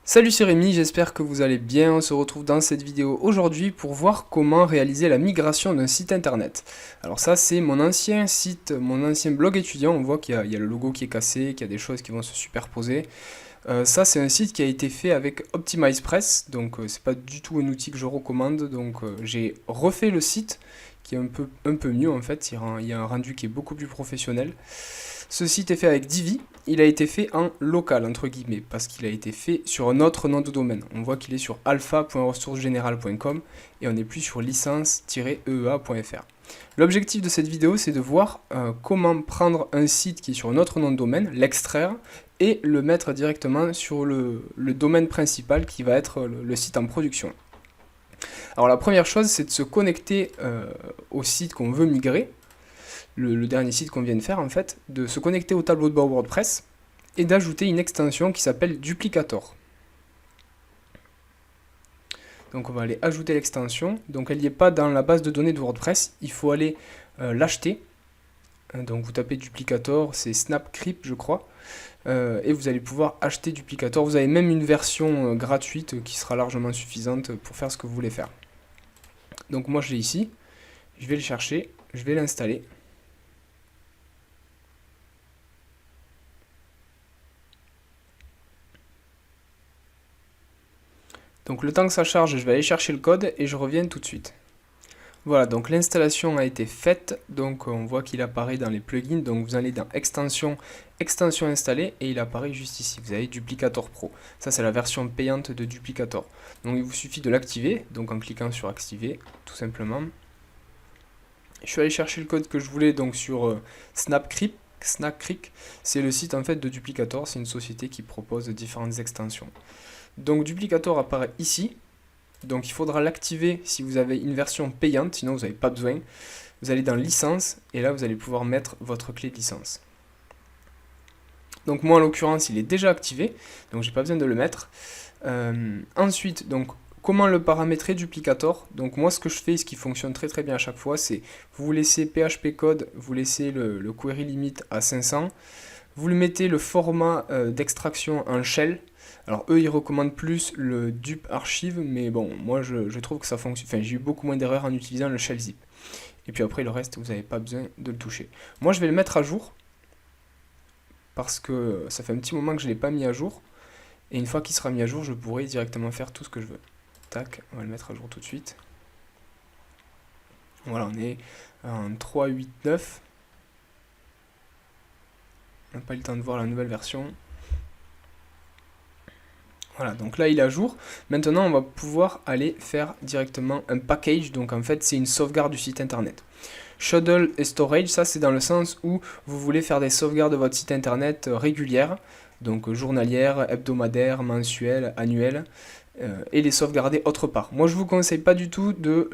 Salut, c'est Rémi, j'espère que vous allez bien. On se retrouve dans cette vidéo aujourd'hui pour voir comment réaliser la migration d'un site internet. Alors ça, c'est mon ancien site, mon ancien blog étudiant. On voit qu'il y a le logo qui est cassé, qu'il y a des choses qui vont se superposer. Ça, c'est un site qui a été fait avec OptimizePress, donc c'est pas du tout un outil que je recommande. Donc j'ai refait le site qui est un peu mieux en fait. Il y a un rendu qui est beaucoup plus professionnel. Ce site est fait avec Divi. Il a été fait en local, entre guillemets, parce qu'il a été fait sur un autre nom de domaine. On voit qu'il est sur alpha.ressourcesgenerales.com et on n'est plus sur licence-eea.fr. L'objectif de cette vidéo, c'est de voir comment prendre un site qui est sur un autre nom de domaine, l'extraire, et le mettre directement sur le domaine principal qui va être le site en production. Alors la première chose, c'est de se connecter au site qu'on veut migrer, le dernier site qu'on vient de faire en fait, de se connecter au tableau de bord WordPress et d'ajouter une extension qui s'appelle Duplicator. Donc on va aller ajouter l'extension, donc elle n'y est pas dans la base de données de WordPress, il faut aller l'acheter. Donc vous tapez Duplicator, c'est Snapcrypt je crois, et vous allez pouvoir acheter Duplicator. Vous avez même une version gratuite qui sera largement suffisante pour faire ce que vous voulez faire. Donc moi je l'ai ici, je vais le chercher, je vais l'installer. Donc le temps que ça charge, je vais aller chercher le code et je reviens tout de suite. Voilà, donc l'installation a été faite, donc on voit qu'il apparaît dans les plugins, donc vous allez dans extension, extension installée, et il apparaît juste ici, vous avez Duplicator Pro. Ça c'est la version payante de Duplicator. Donc il vous suffit de l'activer, donc en cliquant sur activer, tout simplement. Je suis allé chercher le code que je voulais, donc sur Snapcrypt, c'est le site en fait de Duplicator, c'est une société qui propose différentes extensions. Donc Duplicator apparaît ici, donc il faudra l'activer si vous avez une version payante, sinon vous n'avez pas besoin. Vous allez dans licence et là vous allez pouvoir mettre votre clé de licence. Donc moi en l'occurrence il est déjà activé, donc j'ai pas besoin de le mettre. Ensuite, donc comment le paramétrer Duplicator? Donc moi ce que je fais, ce qui fonctionne très très bien à chaque fois, c'est vous laissez PHP code, vous laissez le query limit à 500, vous le mettez le format d'extraction en shell. Alors eux ils recommandent plus le dup archive, mais bon moi je trouve que ça fonctionne, enfin j'ai eu beaucoup moins d'erreurs en utilisant le shell zip. Et puis après le reste vous n'avez pas besoin de le toucher. Moi je vais le mettre à jour, parce que ça fait un petit moment que je ne l'ai pas mis à jour, et une fois qu'il sera mis à jour je pourrai directement faire tout ce que je veux. Tac, on va le mettre à jour tout de suite. Voilà, on est en 3.8.9. On n'a pas eu le temps de voir la nouvelle version. Voilà, donc là il est à jour. Maintenant on va pouvoir aller faire directement un package, donc en fait c'est une sauvegarde du site internet. Schedule et storage, ça c'est dans le sens où vous voulez faire des sauvegardes de votre site internet régulières, donc journalières, hebdomadaires, mensuelles, annuelles, et les sauvegarder autre part. Moi je vous conseille pas du tout de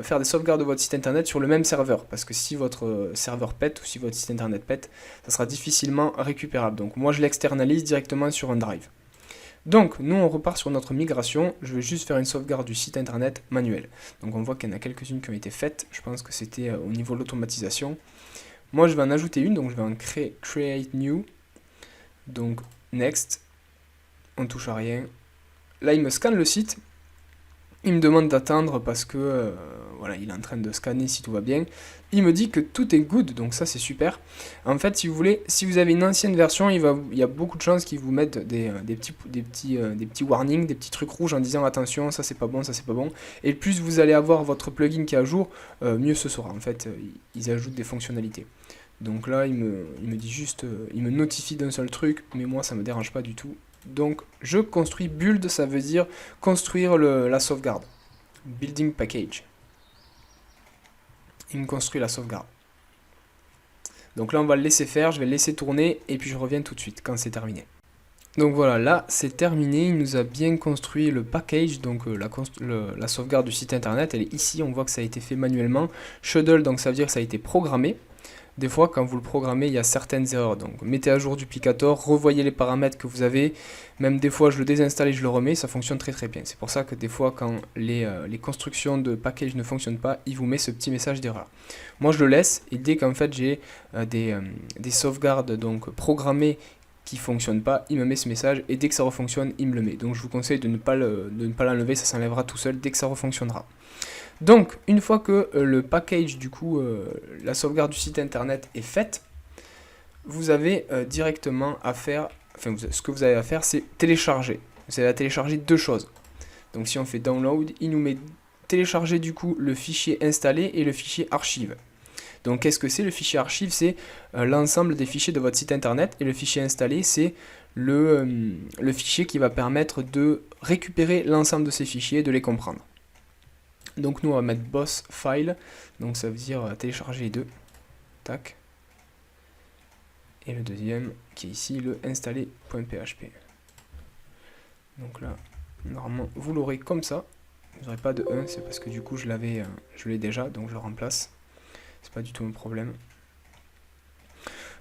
faire des sauvegardes de votre site internet sur le même serveur, parce que si votre serveur pète ou si votre site internet pète, ça sera difficilement récupérable. Donc moi je l'externalise directement sur un drive. Donc, nous on repart sur notre migration, je vais juste faire une sauvegarde du site internet manuel. Donc on voit qu'il y en a quelques-unes qui ont été faites, je pense que c'était au niveau de l'automatisation. Moi je vais en ajouter une, donc je vais en create new, donc next, on touche à rien. Là il me scanne le site, il me demande d'attendre parce que voilà, il est en train de scanner si tout va bien. Il me dit que tout est good, donc ça c'est super. En fait, si vous voulez, si vous avez une ancienne version, il y a beaucoup de chances qu'ils vous mettent des petits warnings, des petits trucs rouges en disant attention, ça c'est pas bon, ça c'est pas bon. Et plus vous allez avoir votre plugin qui est à jour, mieux ce sera. En fait, ils ajoutent des fonctionnalités. Donc là, il me dit juste, il me notifie d'un seul truc, mais moi ça me dérange pas du tout. Donc je construis build, ça veut dire construire la sauvegarde. Building package. Il me construit la sauvegarde. Donc là on va le laisser faire, je vais le laisser tourner et puis je reviens tout de suite quand c'est terminé. Donc voilà, là c'est terminé, il nous a bien construit le package, donc la sauvegarde du site internet, elle est ici, on voit que ça a été fait manuellement. Schedule, donc ça veut dire que ça a été programmé. Des fois, quand vous le programmez, il y a certaines erreurs. Donc, mettez à jour Duplicator, revoyez les paramètres que vous avez. Même des fois, je le désinstalle et je le remets, ça fonctionne très très bien. C'est pour ça que des fois, quand les constructions de package ne fonctionnent pas, il vous met ce petit message d'erreur. Moi, je le laisse et dès qu'en fait j'ai des sauvegardes donc programmées qui fonctionne pas, il me met ce message, et dès que ça refonctionne, il me le met. Donc je vous conseille de ne pas l'enlever, ça s'enlèvera tout seul dès que ça refonctionnera. Donc, une fois que le package, du coup, la sauvegarde du site internet est faite, vous avez directement à faire, enfin, ce que vous avez à faire, c'est télécharger. Vous avez à télécharger deux choses. Donc, si on fait download, il nous met télécharger, du coup, le fichier installé et le fichier archive. Donc, qu'est-ce que c'est le fichier archive? C'est l'ensemble des fichiers de votre site internet, et le fichier installé, c'est le fichier qui va permettre de récupérer l'ensemble de ces fichiers et de les comprendre. Donc nous on va mettre boss file, donc ça veut dire télécharger les deux, tac, et le deuxième qui est ici le installer.php. Donc là, normalement vous l'aurez comme ça, vous n'aurez pas de 1, c'est parce que du coup je l'ai déjà, donc je le remplace, c'est pas du tout un problème.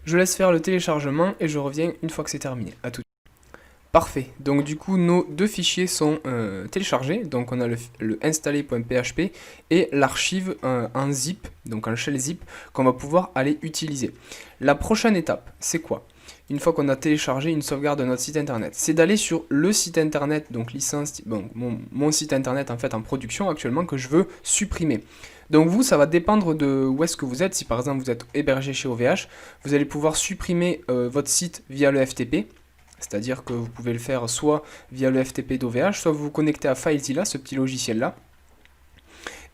Je laisse faire le téléchargement et je reviens une fois que c'est terminé, à tout. Parfait, donc du coup nos deux fichiers sont téléchargés, donc on a le installer.php et l'archive en zip, donc en shell zip, qu'on va pouvoir aller utiliser. La prochaine étape, c'est quoi? Une fois qu'on a téléchargé une sauvegarde de notre site internet, c'est d'aller sur le site internet, donc licence, bon, mon site internet en fait en production actuellement que je veux supprimer. Donc vous, ça va dépendre de où est-ce que vous êtes. Si par exemple vous êtes hébergé chez OVH, vous allez pouvoir supprimer votre site via le FTP. C'est-à-dire que vous pouvez le faire soit via le FTP d'OVH, soit vous vous connectez à FileZilla, ce petit logiciel-là,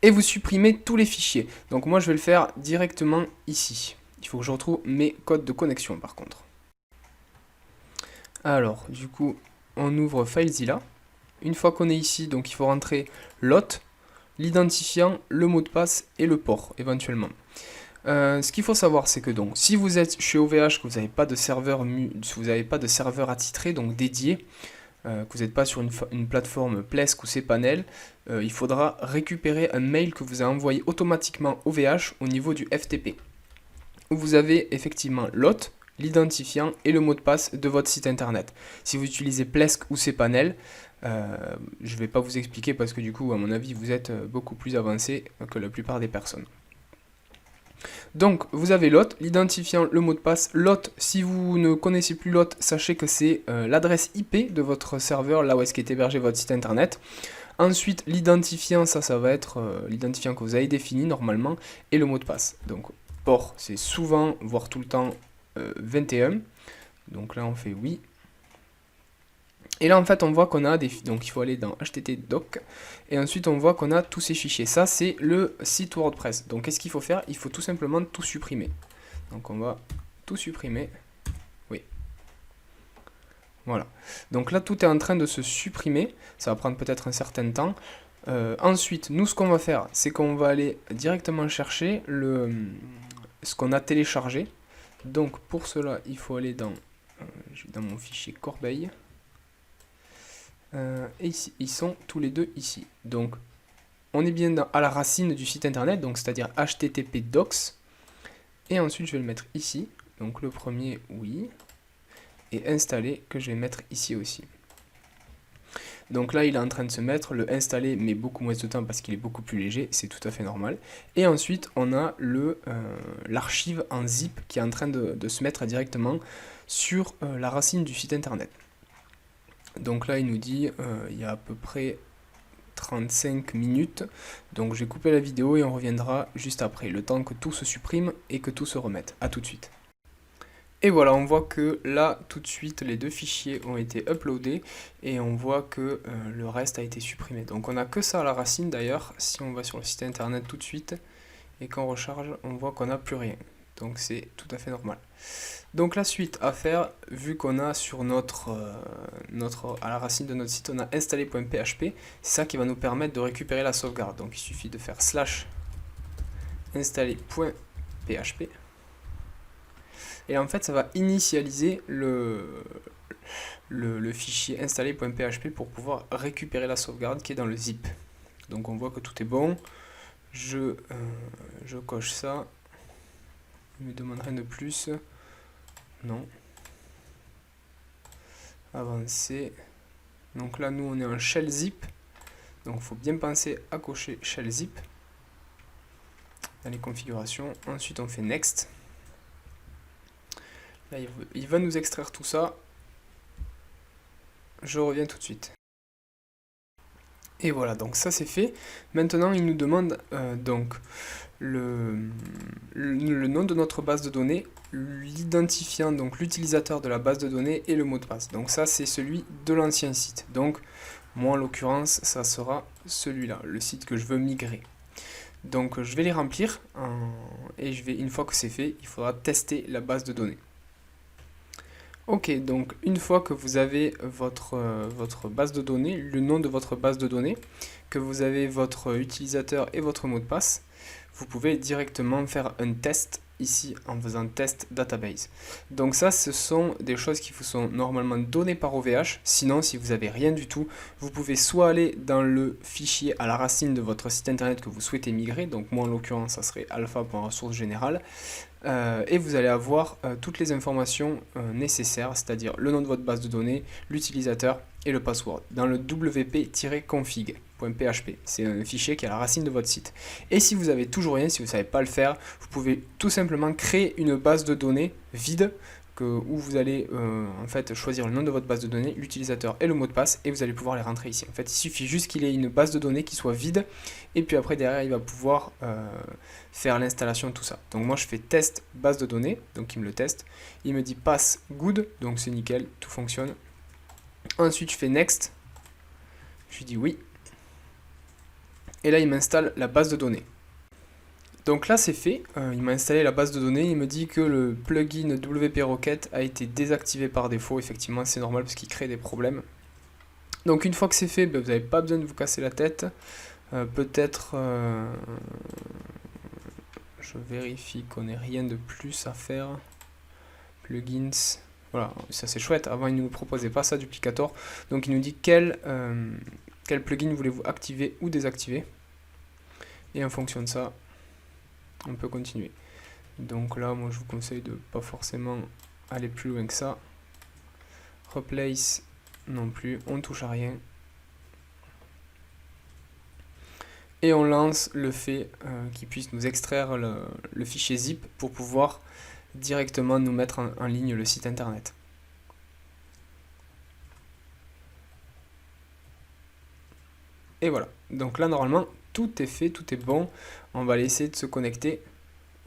et vous supprimez tous les fichiers. Donc moi je vais le faire directement ici. Il faut que je retrouve mes codes de connexion par contre. Alors, du coup, on ouvre FileZilla. Une fois qu'on est ici, donc il faut rentrer l'hôte, l'identifiant, le mot de passe et le port éventuellement. Ce qu'il faut savoir, c'est que donc, si vous êtes chez OVH, que vous n'avez pas de serveur attitré, donc dédié, que vous n'êtes pas sur une plateforme Plesk ou cPanel, il faudra récupérer un mail que vous avez envoyé automatiquement OVH au niveau du FTP, où vous avez effectivement l'hôte, l'identifiant et le mot de passe de votre site internet. Si vous utilisez Plesk ou cPanel, je ne vais pas vous expliquer parce que du coup, à mon avis, vous êtes beaucoup plus avancé que la plupart des personnes. Donc vous avez l'hôte, l'identifiant, le mot de passe. L'hôte, si vous ne connaissez plus l'hôte, sachez que c'est l'adresse IP de votre serveur, là où est-ce qu'est hébergé votre site internet. Ensuite, l'identifiant, ça va être l'identifiant que vous avez défini normalement, et le mot de passe. Donc port, c'est souvent, voire tout le temps 21. Donc là on fait oui. Et là en fait on voit qu'on a donc il faut aller dans httdoc et ensuite on voit qu'on a tous ces fichiers. Ça c'est le site WordPress. Donc qu'est-ce qu'il faut faire? Il faut tout simplement tout supprimer. Donc on va tout supprimer. Oui. Voilà. Donc là tout est en train de se supprimer. Ça va prendre peut-être un certain temps. Ensuite nous ce qu'on va faire c'est qu'on va aller directement chercher ce qu'on a téléchargé. Donc pour cela il faut aller dans mon fichier corbeille. Et ici, ils sont tous les deux ici. Donc, on est bien à la racine du site internet, donc c'est-à-dire http docs. Et ensuite, je vais le mettre ici. Donc, le premier, oui. Et installer, que je vais mettre ici aussi. Donc là, il est en train de se mettre. Le installer met beaucoup moins de temps parce qu'il est beaucoup plus léger. C'est tout à fait normal. Et ensuite, on a l'archive en zip qui est en train de se mettre directement sur la racine du site internet. Donc là il nous dit il y a à peu près 35 minutes, donc je vais couper la vidéo et on reviendra juste après, le temps que tout se supprime et que tout se remette. A tout de suite. Et voilà, on voit que là tout de suite les deux fichiers ont été uploadés et on voit que le reste a été supprimé. Donc on n'a que ça à la racine d'ailleurs, si on va sur le site internet tout de suite et qu'on recharge, on voit qu'on n'a plus rien. Donc c'est tout à fait normal. Donc la suite à faire, vu qu'on a sur à la racine de notre site, on a installer.php, c'est ça qui va nous permettre de récupérer la sauvegarde. Donc il suffit de faire /installer.php. Et en fait ça va initialiser le fichier installer.php pour pouvoir récupérer la sauvegarde qui est dans le zip. Donc on voit que tout est bon. Je coche ça. Il me demande rien de plus. Non. Avancer. Donc là, nous, on est en shell zip. Donc, il faut bien penser à cocher shell zip dans les configurations. Ensuite, on fait next. Là, il va nous extraire tout ça. Je reviens tout de suite. Et voilà, donc ça c'est fait. Maintenant, il nous demande donc le nom de notre base de données, l'identifiant, donc l'utilisateur de la base de données et le mot de passe. Donc ça c'est celui de l'ancien site. Donc moi en l'occurrence, ça sera celui-là, le site que je veux migrer. Donc je vais les remplir et une fois que c'est fait, il faudra tester la base de données. Ok, donc une fois que vous avez votre base de données, le nom de votre base de données, que vous avez votre utilisateur et votre mot de passe, vous pouvez directement faire un test ici en faisant test database. Donc ça, ce sont des choses qui vous sont normalement données par OVH. Sinon, si vous n'avez rien du tout, vous pouvez soit aller dans le fichier à la racine de votre site internet que vous souhaitez migrer. Donc moi, en l'occurrence, ça serait alpha.ressources générales. Et vous allez avoir toutes les informations nécessaires, c'est-à-dire le nom de votre base de données, l'utilisateur et le password, dans le wp-config.php. C'est un fichier qui est à la racine de votre site. Et si vous avez toujours rien, si vous ne savez pas le faire, vous pouvez tout simplement créer une base de données vide où vous allez en fait choisir le nom de votre base de données, l'utilisateur et le mot de passe, et vous allez pouvoir les rentrer ici. En fait, il suffit juste qu'il ait une base de données qui soit vide, et puis après derrière il va pouvoir faire l'installation de tout ça. Donc moi je fais test base de données, donc il me le teste, il me dit pass good, donc c'est nickel, tout fonctionne. Ensuite je fais next, je lui dis oui, et là il m'installe la base de données. Donc là c'est fait, il m'a installé la base de données, il me dit que le plugin WP Rocket a été désactivé par défaut. Effectivement c'est normal parce qu'il crée des problèmes. Donc une fois que c'est fait, vous n'avez pas besoin de vous casser la tête. Peut-être je vérifie qu'on n'ait rien de plus à faire. Plugins, voilà, ça c'est chouette. Avant il ne nous proposait pas ça, Duplicator. Donc il nous dit quel plugin voulez-vous activer ou désactiver. Et en fonction de ça, on peut continuer. Donc là, moi je vous conseille de pas forcément aller plus loin que ça. Replace non plus, on touche à rien. Et on lance le fait qu'il puisse nous extraire le fichier zip pour pouvoir directement nous mettre en ligne le site internet. Et voilà, donc là normalement tout est fait, tout est bon. On va essayer de se connecter.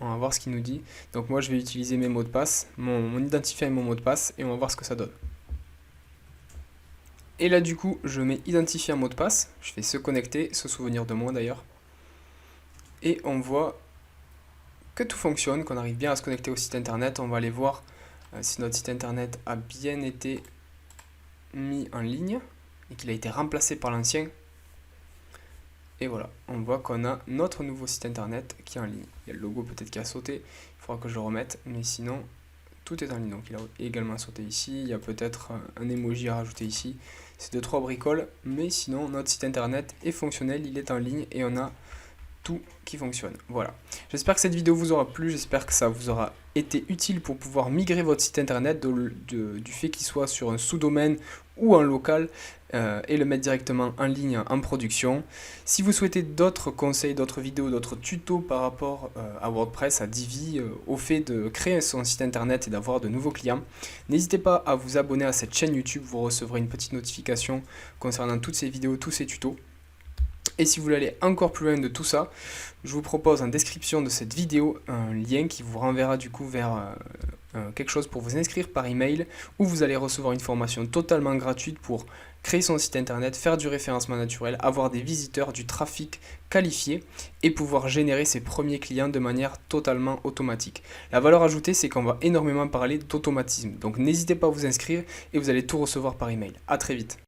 On va voir ce qu'il nous dit. Donc moi je vais utiliser mes mots de passe, mon identifiant et mon mot de passe, et on va voir ce que ça donne. Et là du coup je mets identifiant mot de passe, je fais se connecter, se souvenir de moi d'ailleurs. Et on voit que tout fonctionne, qu'on arrive bien à se connecter au site internet. On va aller voir si notre site internet a bien été mis en ligne et qu'il a été remplacé par l'ancien. Et voilà, on voit qu'on a notre nouveau site internet qui est en ligne. Il y a le logo peut-être qui a sauté, il faudra que je le remette, mais sinon tout est en ligne. Donc il a également sauté ici, il y a peut-être un emoji à rajouter ici. C'est 2-3 bricoles, mais sinon notre site internet est fonctionnel, il est en ligne et on a tout qui fonctionne. Voilà. J'espère que cette vidéo vous aura plu, j'espère que ça vous aura été utile pour pouvoir migrer votre site internet du fait qu'il soit sur un sous-domaine ou en local et le mettre directement en ligne en production. Si vous souhaitez d'autres conseils, d'autres vidéos, d'autres tutos par rapport à WordPress, à Divi, au fait de créer son site internet et d'avoir de nouveaux clients, n'hésitez pas à vous abonner à cette chaîne YouTube, vous recevrez une petite notification concernant toutes ces vidéos, tous ces tutos. Et si vous voulez aller encore plus loin de tout ça, je vous propose en description de cette vidéo un lien qui vous renverra du coup vers quelque chose pour vous inscrire par email, où vous allez recevoir une formation totalement gratuite pour créer son site internet, faire du référencement naturel, avoir des visiteurs, du trafic qualifié et pouvoir générer ses premiers clients de manière totalement automatique. La valeur ajoutée, c'est qu'on va énormément parler d'automatisme. Donc n'hésitez pas à vous inscrire et vous allez tout recevoir par email. À très vite.